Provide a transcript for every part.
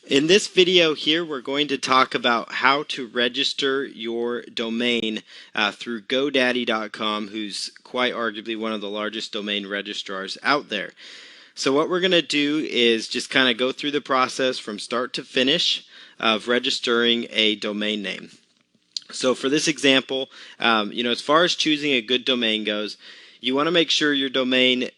In this video here, we're going to talk about how to register your domain through GoDaddy.com, who's quite arguably one of the largest domain registrars out there. So what we're going to do is just kind of go through the process from start to finish of registering a domain name. So for this example, as far as choosing a good domain goes, you want to make sure your domain,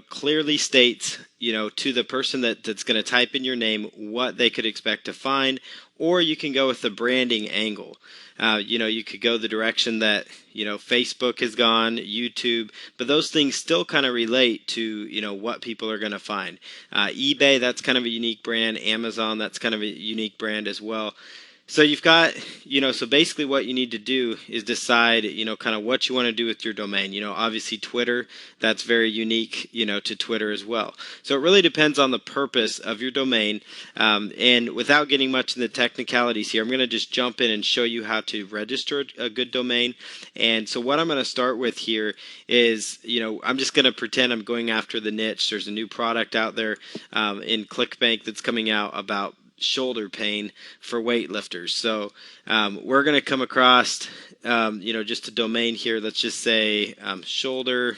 clearly states, to the person that's going to type in your name what they could expect to find, or you can go with the branding angle. You could go the direction that, Facebook has gone, YouTube, but those things still kind of relate to, what people are going to find. eBay, that's kind of a unique brand. Amazon, that's kind of a unique brand as well. So you've got, so basically what you need to do is decide, kind of what you want to do with your domain. Obviously Twitter, that's very unique, to Twitter as well. So it really depends on the purpose of your domain. And without getting much in the technicalities here, I'm going to just jump in and show you how to register a good domain. And so what I'm going to start with here is, I'm just going to pretend I'm going after the niche. There's a new product out there in ClickBank that's coming out about shoulder pain for weightlifters. So we're going to come across, just a domain here. Let's just say shoulder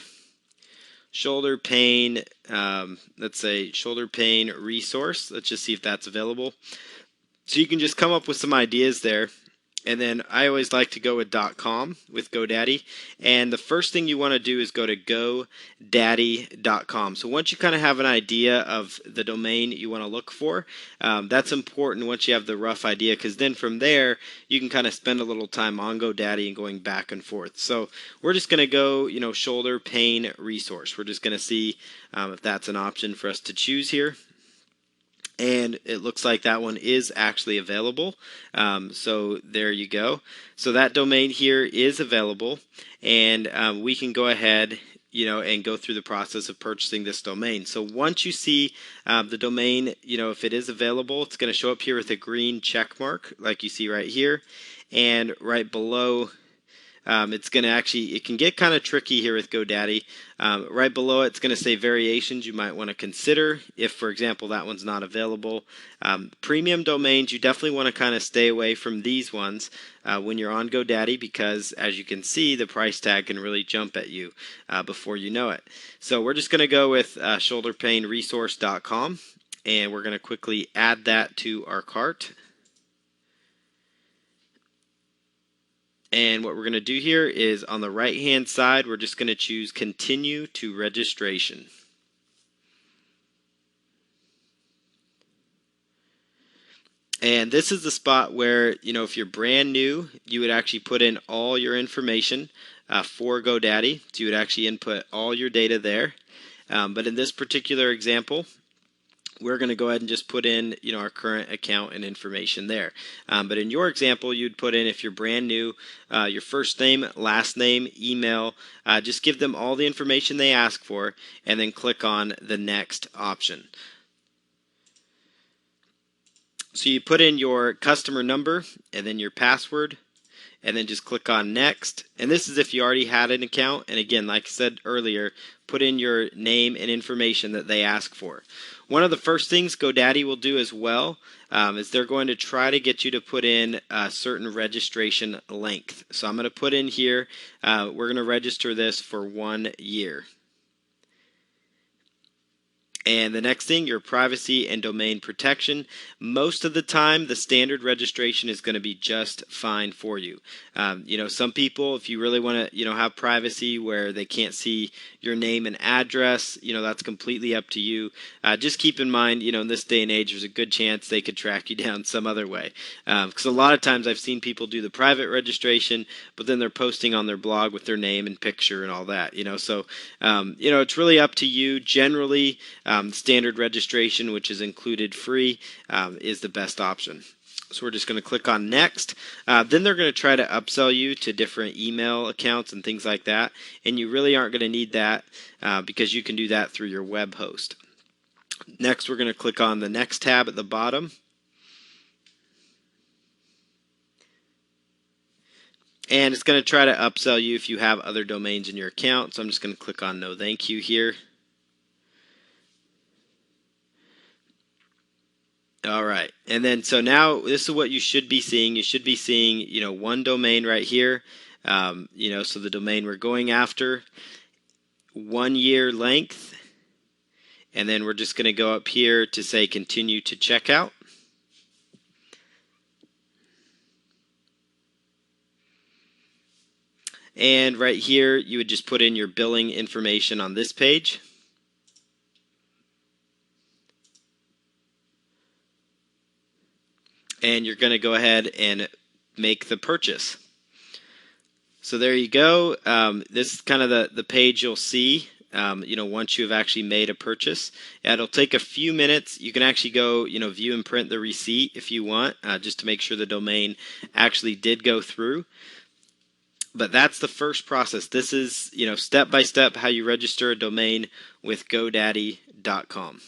pain. Let's say shoulder pain resource. Let's just see if that's available. So you can just come up with some ideas there. And then I always like to go with .com with GoDaddy. And the first thing you want to do is go to GoDaddy.com. So once you kind of have an idea of the domain you want to look for, that's important once you have the rough idea, because then from there you can kind of spend a little time on GoDaddy and going back and forth. So we're just going to go, shoulder pain resource. We're just going to see if that's an option for us to choose here. And it looks like that one is actually available. So there you go. So that domain here is available, and we can go ahead, and go through the process of purchasing this domain. So once you see the domain, if it is available, it's going to show up here with a green check mark, like you see right here, and right below. It can get kind of tricky here with GoDaddy. Right below it's going to say variations you might want to consider if, for example, that one's not available. Premium domains, you definitely want to kind of stay away from these ones when you're on GoDaddy, because as you can see, the price tag can really jump at you before you know it. So we're just going to go with shoulderpainresource.com, and we're going to quickly add that to our cart. And what we're going to do here is on the right hand side, we're just going to choose continue to registration. And this is the spot where, if you're brand new, you would actually put in all your information for GoDaddy. So you would actually input all your data there. But in this particular example, we're going to go ahead and just put in, our current account and information there. But in your example, you'd put in, if you're brand new, your first name, last name, email. Just give them all the information they ask for, and then click on the next option. So you put in your customer number and then your password, and then just click on next. And this is if you already had an account. And again, like I said earlier, put in your name and information that they ask for. One of the first things GoDaddy will do as well is they're going to try to get you to put in a certain registration length. So I'm going to put in here, we're going to register this for 1 year. And the next thing, your privacy and domain protection. Most of the time, the standard registration is going to be just fine for you. Some people, if you really want to, have privacy where they can't see your name and address, that's completely up to you. Just keep in mind, in this day and age, there's a good chance they could track you down some other way. Because a lot of times I've seen people do the private registration, but then they're posting on their blog with their name and picture and all that. So it's really up to you. Generally, standard registration, which is included free, is the best option. So we're just going to click on next. Then they're going to try to upsell you to different email accounts and things like that. And you really aren't going to need that because you can do that through your web host. Next, we're going to click on the next tab at the bottom. And it's going to try to upsell you if you have other domains in your account. So I'm just going to click on no thank you here. All right. And then so now this is what you should be seeing. You should be seeing, one domain right here. So the domain we're going after, 1 year length. And then we're just going to go up here to say continue to checkout. And right here, you would just put in your billing information on this page. And you're going to go ahead and make the purchase. So there you go. This is kind of the page you'll see, once you've actually made a purchase. It'll take a few minutes. You can actually go, view and print the receipt if you want, just to make sure the domain actually did go through. But that's the first process. This is, step by step how you register a domain with GoDaddy.com.